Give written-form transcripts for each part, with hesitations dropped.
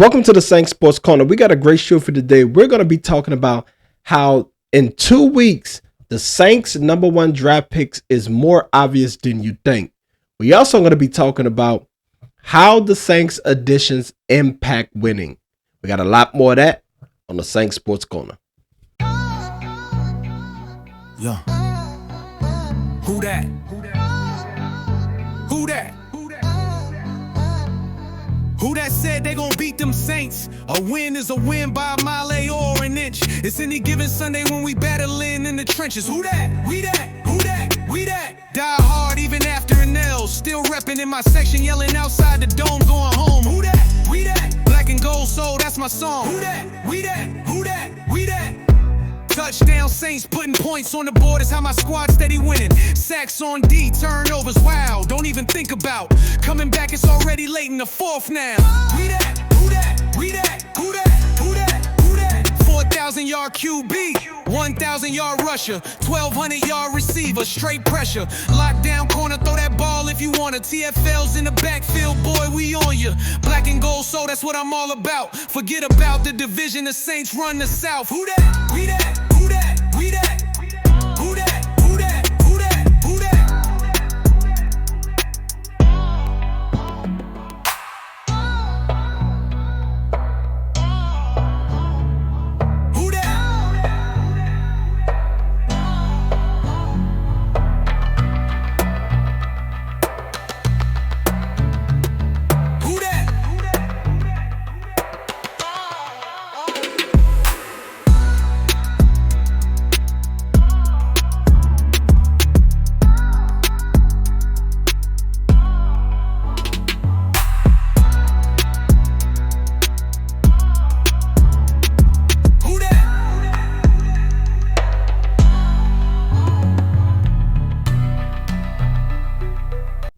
Welcome to the Saints Sports Corner. We got a great show for today. We're going to be talking about how in 2 weeks, the Saints' #1 draft picks is more obvious than you think. We also going to be talking about how the Saints additions impact winning. We got a lot more of that on the Saints Sports Corner. Yeah. Who that? Who that? Who that said they gon' beat them Saints? A win is a win by a mile or an inch. It's any given Sunday when we battling in the trenches. Who that? We that? Who that? We that? Die hard even after an L. Still reppin' in my section, yelling outside the dome, going home. Who that? We that? Black and gold soul, that's my song. Who that? We that? Who that? We that? Touchdown Saints, putting points on the board is how my squad steady winning. Sacks on D, turnovers, wow, don't even think about coming back, it's already late in the fourth now. We that, who that, we that, who that, who that, who that. 4,000-yard QB, 1,000-yard rusher, 1,200-yard receiver, straight pressure. Lockdown corner, throw that ball if you want to. TFL's in the backfield, boy, we on you. Black and gold, so that's what I'm all about. Forget about the division, the Saints run the South. Who that, we that. Who that? We that? Who that? Who that? Who that? Who that? Who that? Who that?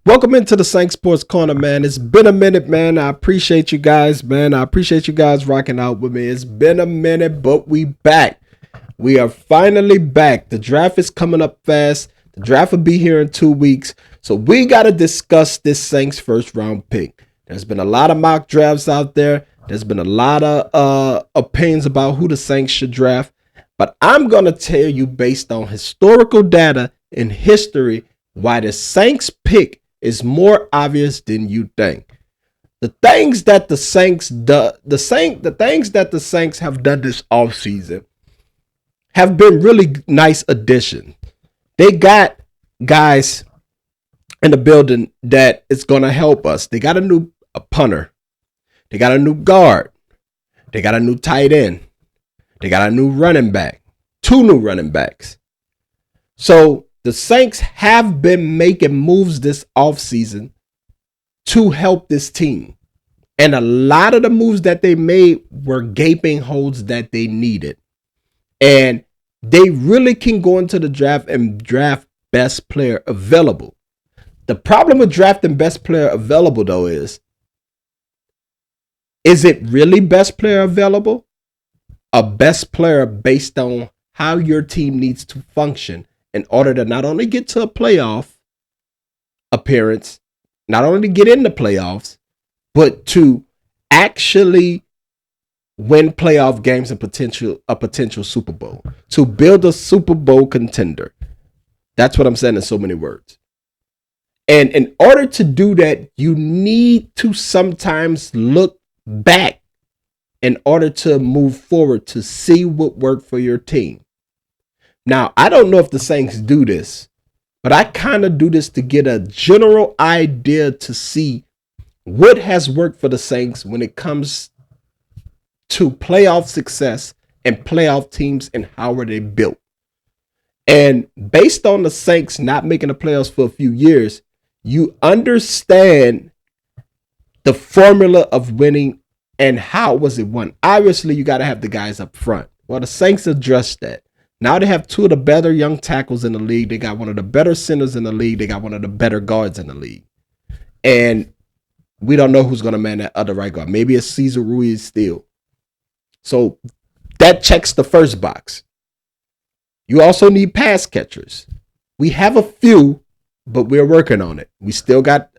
Welcome into the Saints Sports Corner, man. It's been a minute, man. I appreciate you guys, man. I appreciate you guys rocking out with me. It's been a minute, but we back. We are finally back. The draft is coming up fast. The draft will be here in 2 weeks. So we got to discuss this Saints first round pick. There's been a lot of mock drafts out there. There's been a lot of opinions about who the Saints should draft. But I'm going to tell you based on historical data and history why the Saints pick is more obvious than you think. The things that the Saints have done this offseason have been really nice additions. They got guys in the building that is going to help us. They got a punter. They got a new guard. They got a new tight end. They got a new running back. 2 new running backs. So the Saints have been making moves this offseason to help this team. And a lot of the moves that they made were gaping holes that they needed. And they really can go into the draft and draft best player available. The problem with drafting best player available, though, is it really best player available? A best player based on how your team needs to function in order to not only get to a playoff appearance, not only to get in the playoffs, but to actually win playoff games and a potential Super Bowl, to build a Super Bowl contender. That's what I'm saying in so many words. And in order to do that, you need to sometimes look back in order to move forward to see what worked for your team. Now, I don't know if the Saints do this, but I kind of do this to get a general idea to see what has worked for the Saints when it comes to playoff success and playoff teams and how are they built. And based on the Saints not making the playoffs for a few years, you understand the formula of winning and how was it won. Obviously, you got to have the guys up front. Well, the Saints addressed that. Now they have 2 of the better young tackles in the league. They got one of the better centers in the league. They got one of the better guards in the league. And we don't know who's going to man that other right guard. Maybe it's Cesar Ruiz still. So that checks the first box. You also need pass catchers. We have a few, but we're working on it. We still got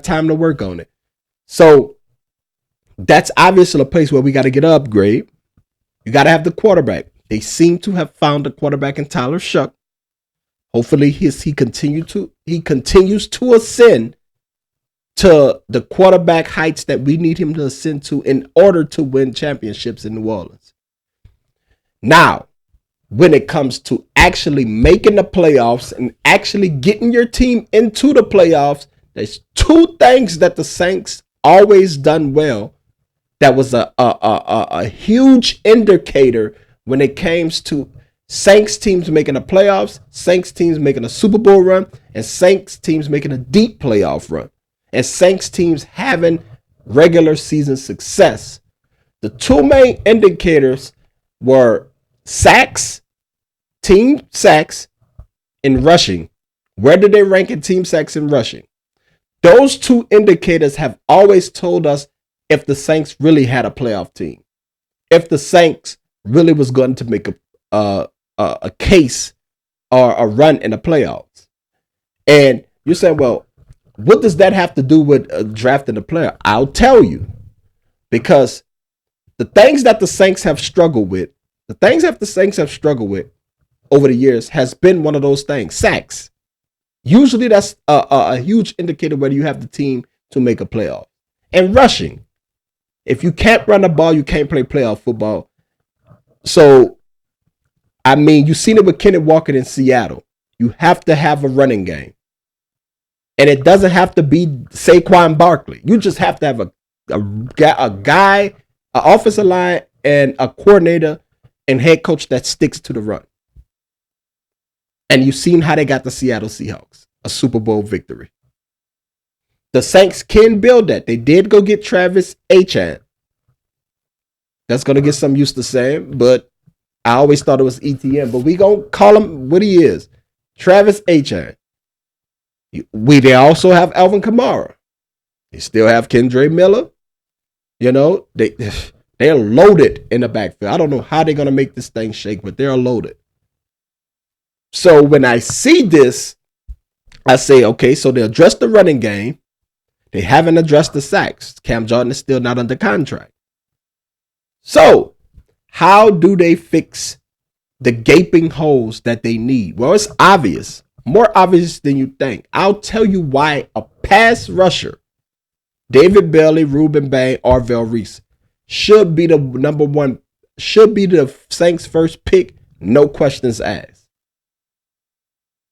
time to work on it. So That's obviously a place where we got to get an upgrade. You got to have the quarterback. They seem to have found a quarterback in Tyler Shuck. Hopefully, he continues to ascend to the quarterback heights that we need him to ascend to in order to win championships in New Orleans. Now, when it comes to actually making the playoffs and actually getting your team into the playoffs, there's two things that the Saints always done well. That was a huge indicator when it came to Saints teams making the playoffs, Saints teams making a Super Bowl run, and Saints teams making a deep playoff run, and Saints teams having regular season success. The two main indicators were sacks, team sacks, and rushing. Where did they rank in team sacks and rushing? Those two indicators have always told us if the Saints really had a playoff team, if the Saints really was going to make a case or a run in the playoffs. And you're saying, well, what does that have to do with drafting a player? I'll tell you, because the things that the Saints have struggled with, over the years has been one of those things, sacks. Usually that's a huge indicator whether you have the team to make a playoff. And rushing. If you can't run the ball, you can't play playoff football. So, I mean, you've seen it with Kenneth Walker in Seattle. You have to have a running game. And it doesn't have to be Saquon Barkley. You just have to have a guy, an offensive line, and a coordinator and head coach that sticks to the run. And you've seen how they got the Seattle Seahawks, a Super Bowl victory. The Saints can build that. They did go get Travis Etienne. That's going to get some used to saying, but I always thought it was ETN, but we going to call him what he is. Travis Etienne. They also have Alvin Kamara. They still have Kendre Miller. You know, they're loaded in the backfield. I don't know how they're going to make this thing shake, but they're loaded. So when I see this, I say, okay, so they addressed the running game. They haven't addressed the sacks. Cam Jordan is still not under contract. So how do they fix the gaping holes that they need? Well, it's obvious. More obvious than you think. I'll tell you why a pass rusher, David Bailey, Ruben Bain, Arvell Reese, should be the number one, should be the Saints' first pick, no questions asked.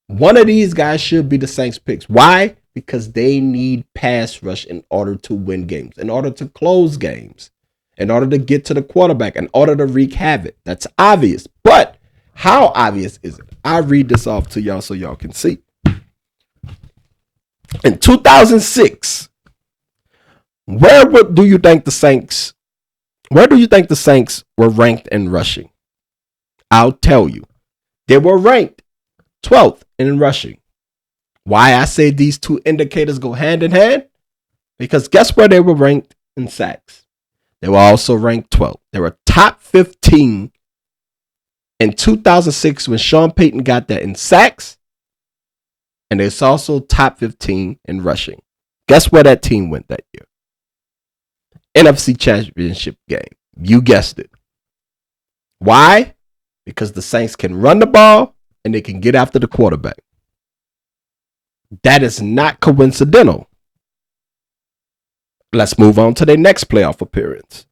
One of these guys should be the Saints' picks. Why? Because they need pass rush in order to win games, in order to close games, in order to get to the quarterback, in order to wreak havoc. That's obvious. But how obvious is it? I'll read this off to y'all so y'all can see. In 2006, where do you think the Saints were ranked in rushing? I'll tell you. They were ranked 12th in rushing. Why I say these two indicators go hand in hand? Because guess where they were ranked in sacks? They were also ranked 12th. They were top 15 in 2006 when Sean Payton got that in sacks. And it's also top 15 in rushing. Guess where that team went that year? NFC Championship game. You guessed it. Why? Because the Saints can run the ball and they can get after the quarterback. That is not coincidental. Let's move on to their next playoff appearance.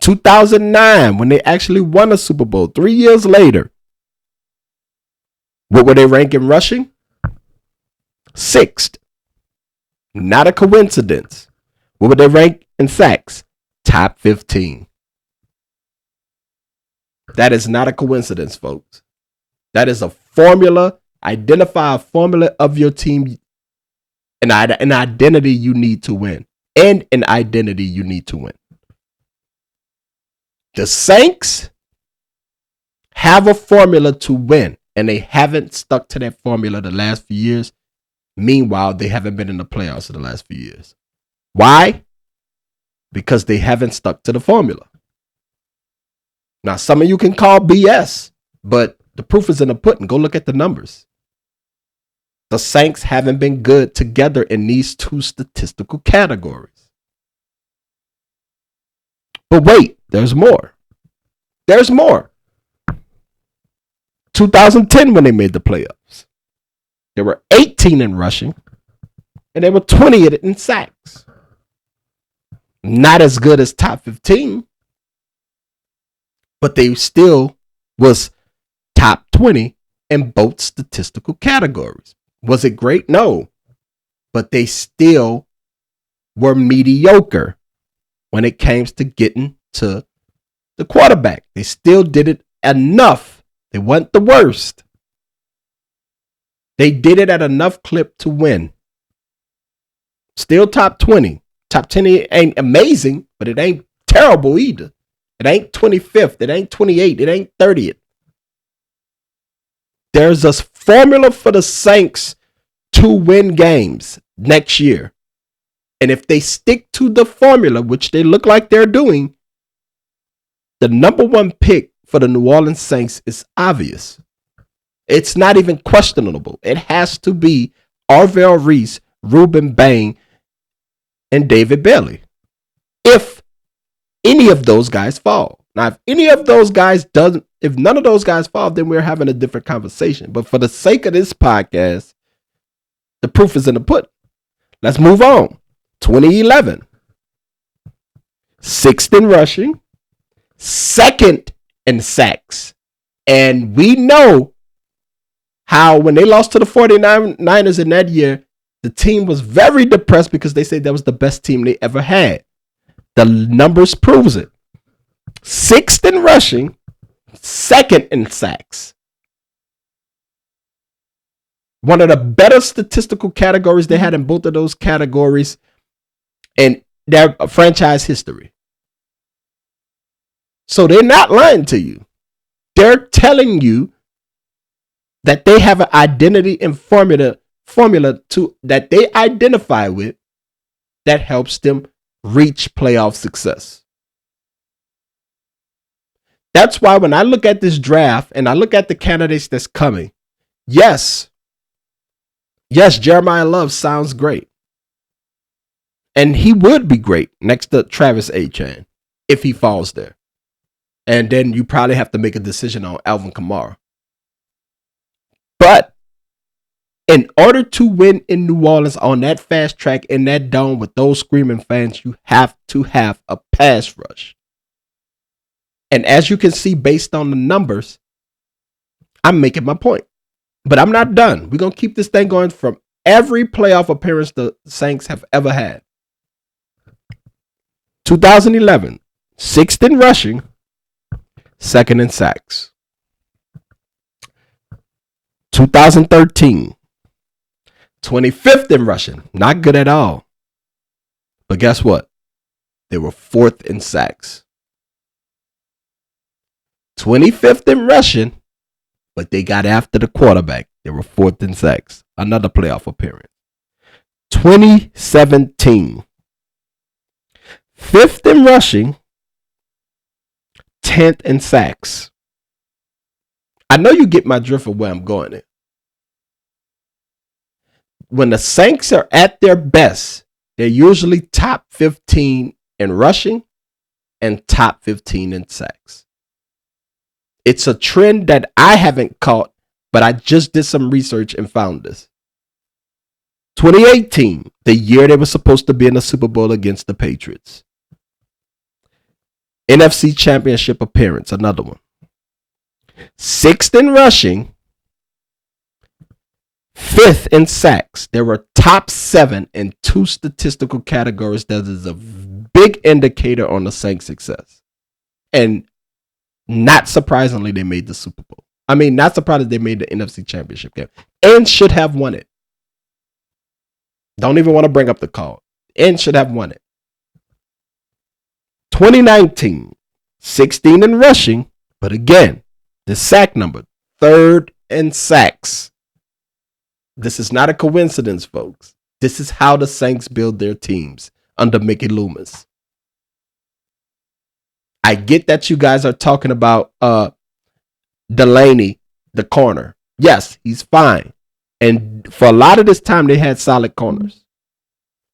2009, when they actually won a Super Bowl 3 years later. What were they ranking rushing? 6th. Not a coincidence. What would they rank in sacks? Top 15. That is not a coincidence, folks. That is a formula. Identify a formula of your team, an identity you need to win. And an identity you need to win. The Saints have a formula to win, and they haven't stuck to that formula the last few years. Meanwhile, they haven't been in the playoffs in the last few years. Why? Because they haven't stuck to the formula. Now, some of you can call BS, but the proof is in the pudding. Go look at the numbers. The Saints haven't been good together in these two statistical categories. But wait, there's more. There's more. 2010 when they made the playoffs, they were 18 in rushing and they were 20th in sacks. Not as good as top 15, but they still was top 20 in both statistical categories. Was it great? No. But they still were mediocre when it came to getting to the quarterback. They still did it enough. They weren't the worst. They did it at enough clip to win. Still top 20. Top 10 ain't amazing, but it ain't terrible either. It ain't 25th. It ain't 28th. It ain't 30th. There's a formula for the Saints to win games next year. And if they stick to the formula, which they look like they're doing, the number one pick for the New Orleans Saints is obvious. It's not even questionable. It has to be Arvell Reese, Ruben Bain, and David Bailey. If any of those guys fall. Now, if any of those guys doesn't, if none of those guys fall, then we're having a different conversation. But for the sake of this podcast, the proof is in the pudding. Let's move on. 2011. 6th in rushing, 2nd in sacks. And we know how when they lost to the 49ers in that year, the team was very depressed because they said that was the best team they ever had. The numbers proves it. 6th in rushing, 2nd in sacks. One of the better statistical categories they had in both of those categories in their franchise history. So they're not lying to you. They're telling you that they have an identity and formula to that they identify with that helps them reach playoff success. That's why when I look at this draft and I look at the candidates that's coming, yes, Jeremiah Love sounds great. And he would be great next to Travis Etienne if he falls there. And then you probably have to make a decision on Alvin Kamara. But in order to win in New Orleans on that fast track in that dome with those screaming fans, you have to have a pass rush. And as you can see, based on the numbers, I'm making my point. But I'm not done. We're going to keep this thing going from every playoff appearance the Saints have ever had. 2011, 6th in rushing, 2nd in sacks. 2013, 25th in rushing. Not good at all. But guess what? They were 4th in sacks. 25th in rushing, but they got after the quarterback. They were 4th in sacks. Another playoff appearance. 2017, 5th in rushing, 10th in sacks. I know you get my drift of where I'm going at. When the Saints are at their best, they're usually top 15 in rushing and top 15 in sacks. It's a trend that I haven't caught, but I just did some research and found this. 2018, the year they were supposed to be in the Super Bowl against the Patriots. NFC Championship appearance, another one. 6th in rushing, 5th in sacks. There were top 7 in 2 statistical categories. That is a big indicator on the Saints' success. And not surprisingly, they made the Super Bowl. I mean, not surprised they made the NFC Championship game and should have won it. Don't even want to bring up the call. And should have won it. 2019, 16 in rushing, but again, the sack number, 3rd in sacks. This is not a coincidence, folks. This is how the Saints build their teams under Mickey Loomis. I get that you guys are talking about Delaney, the corner. Yes, he's fine. And for a lot of this time, they had solid corners.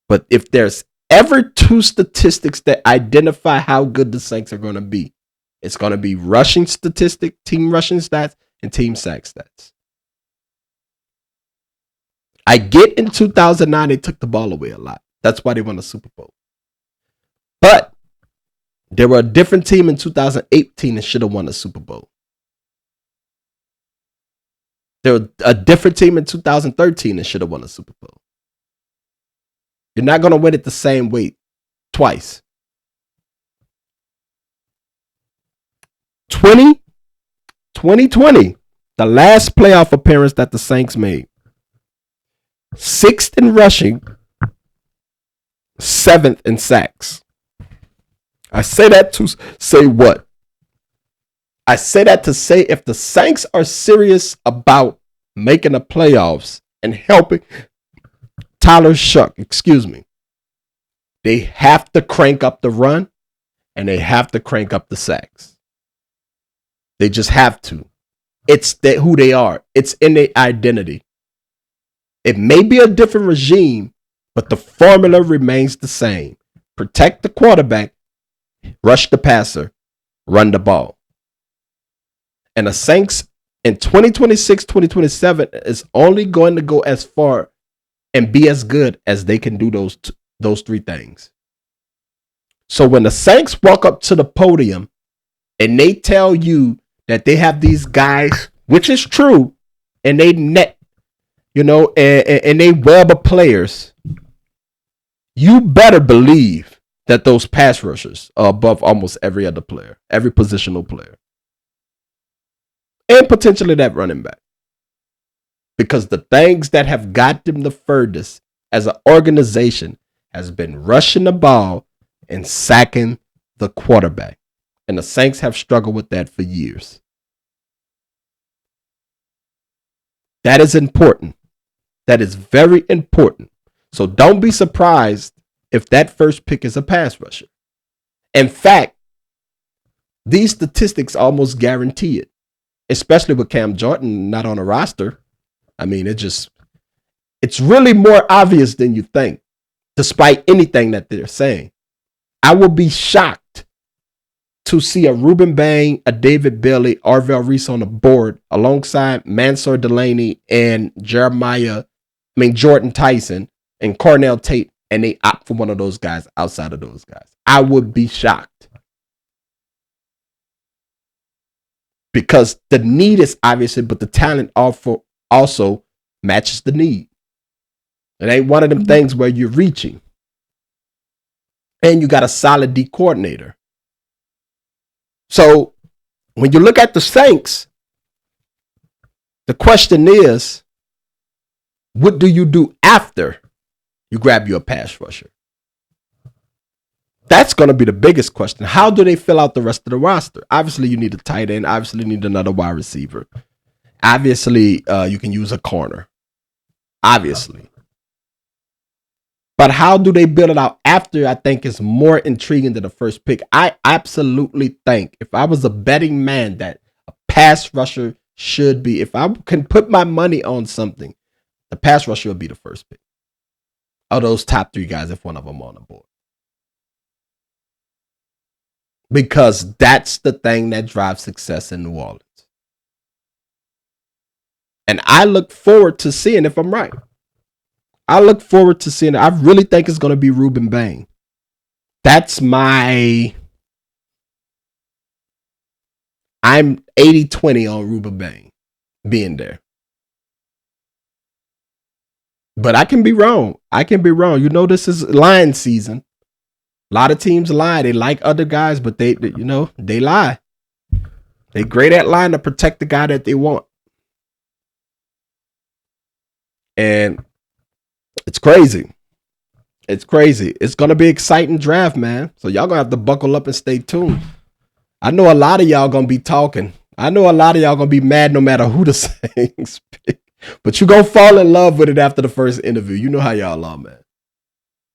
But if there's ever two statistics that identify how good the Saints are going to be. It's going to be rushing statistic, team rushing stats, and team sack stats. I get in 2009 they took the ball away a lot. That's why they won the Super Bowl. But there were a different team in 2018 that should have won the Super Bowl. There was a different team in 2013 that should have won the Super Bowl. You're not going to win it the same way twice. 2020, the last playoff appearance that the Saints made. 6th in rushing, 7th in sacks. I say that to say what? I say that to say if the Saints are serious about making the playoffs and helping Tyler Shuck, they have to crank up the run and they have to crank up the sacks. They just have to. It's who they are. It's in their identity. It may be a different regime, but the formula remains the same. Protect the quarterback, rush the passer, run the ball. And the Saints in 2026, 2027 is only going to go as far and be as good as they can do those three things. So when the Saints walk up to the podium and they tell you that they have these guys, which is true, and they net, and they web of players, you better believe that those pass rushers are above almost every other player, every positional player, and potentially that running back. Because the things that have got them the furthest as an organization has been rushing the ball and sacking the quarterback. And the Saints have struggled with that for years. That is important. That is very important. So don't be surprised if that first pick is a pass rusher. In fact, these statistics almost guarantee it, especially with Cam Jordan not on a roster. I mean, it's really more obvious than you think, despite anything that they're saying. I will be shocked to see a Ruben Bain, a David Bailey, Arvell Reese on the board alongside Mansour Delaney and Jordan Tyson and Cornell Tate, and they opt for one of those guys outside of those guys. I would be shocked. Because the need is obviously, but the talent also matches the need. It ain't one of them things where you're reaching. And you got a solid D coordinator. So when you look at the Saints, the question is, what do you do after you grab your pass rusher? That's going to be the biggest question. How do they fill out the rest of the roster? Obviously, you need a tight end. Obviously, you need another wide receiver. Obviously, you can use a corner. Obviously. But how do they build it out after, I think, is more intriguing than the first pick. I absolutely think, if I was a betting man, that a pass rusher should be, if I can put my money on something, the pass rusher would be the first pick. Of those top three guys, if one of them on the board. Because that's the thing that drives success in New Orleans. And I look forward to seeing if I'm right. I look forward to seeing it. I really think it's going to be Ruben Bain. That's I'm 80-20 on Ruben Bain being there. But I can be wrong. This is Lion season. A lot of teams lie. They like other guys, but they lie. They great at lying to protect the guy that they want. And it's crazy. It's crazy. It's going to be an exciting draft, man. So y'all going to have to buckle up and stay tuned. I know a lot of y'all going to be talking. I know a lot of y'all going to be mad no matter who the Saints pick. But you're going to fall in love with it after the first interview. You know how y'all are, man.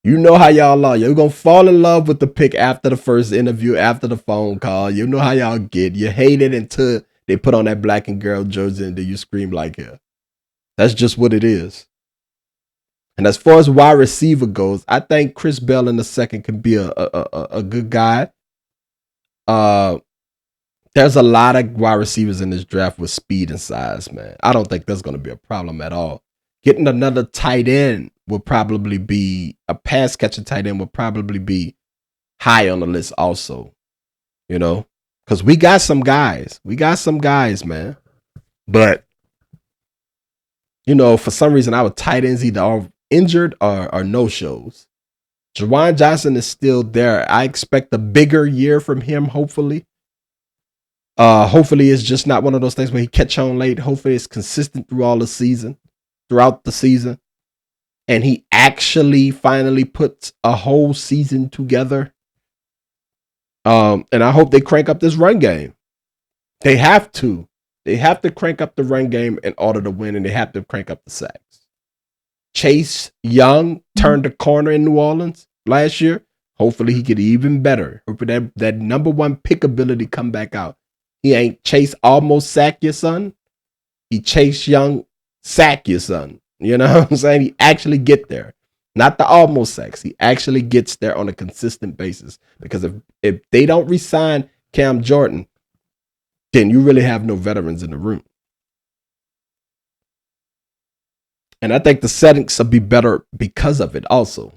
You know how y'all are. You're going to fall in love with the pick after the first interview, after the phone call. You know how y'all get. You hate it until they put on that black and girl jersey and then you scream like hell. That's just what it is. And as far as wide receiver goes, I think Chris Bell in the second can be a good guy. There's a lot of wide receivers in this draft with speed and size, man. I don't think that's going to be a problem at all. Getting another tight end will probably be a pass catching tight end will probably be high on the list also, you know, because we got some guys. We got some guys, man. But, you know, for some reason, our tight ends either are injured or no shows. Jawan Johnson is still there. I expect a bigger year from him, hopefully. Hopefully it's just not one of those things where he catch on late. Hopefully it's consistent throughout the season. And he actually finally puts a whole season together. And I hope they crank up this run game. They have to. They have to crank up the run game in order to win, and they have to crank up the sacks. Chase Young turned the corner in New Orleans last year. Hopefully he get even better. Hopefully that number one pick ability come back out. He ain't Chase almost sack your son. He Chase Young sack your son. You know what I'm saying? He actually get there. Not the almost sacks. He actually gets there on a consistent basis. Because if they don't re-sign Cam Jordan, then you really have no veterans in the room. And I think the settings will be better because of it also.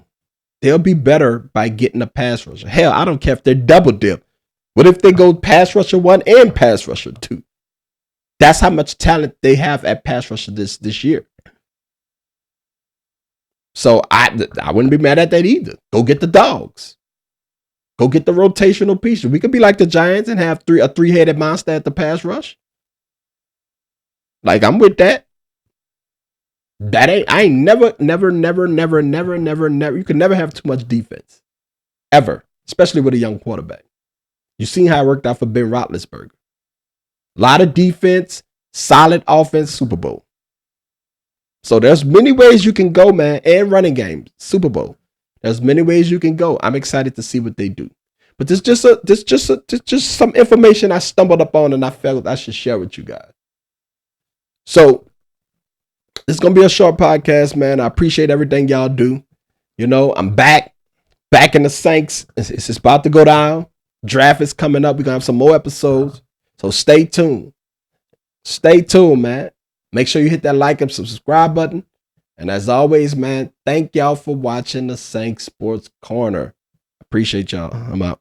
They'll be better by getting a pass rusher. Hell, I don't care if they're double dip. What if they go pass rusher 1 and pass rusher 2? That's how much talent they have at pass rusher this year. So I wouldn't be mad at that either. Go get the dogs. Go get the rotational pieces. We could be like the Giants and have a three-headed monster at the pass rush. Like, I'm with that. I ain't never. You can never have too much defense. Ever. Especially with a young quarterback. You seen how it worked out for Ben Roethlisberger. A lot of defense, solid offense, Super Bowl. So there's many ways you can go, man, and running game, Super Bowl. There's many ways you can go. I'm excited to see what they do. But this just some information I stumbled upon and I felt I should share with you guys. So it's gonna be a short podcast, man. I appreciate everything y'all do. You know, I'm back in the Saints. It's about to go down. Draft is coming up. We're gonna have some more episodes. So stay tuned. Stay tuned, man. Make sure you hit that like and subscribe button. And as always, man, thank y'all for watching the Saints Sports Corner. Appreciate y'all. I'm out.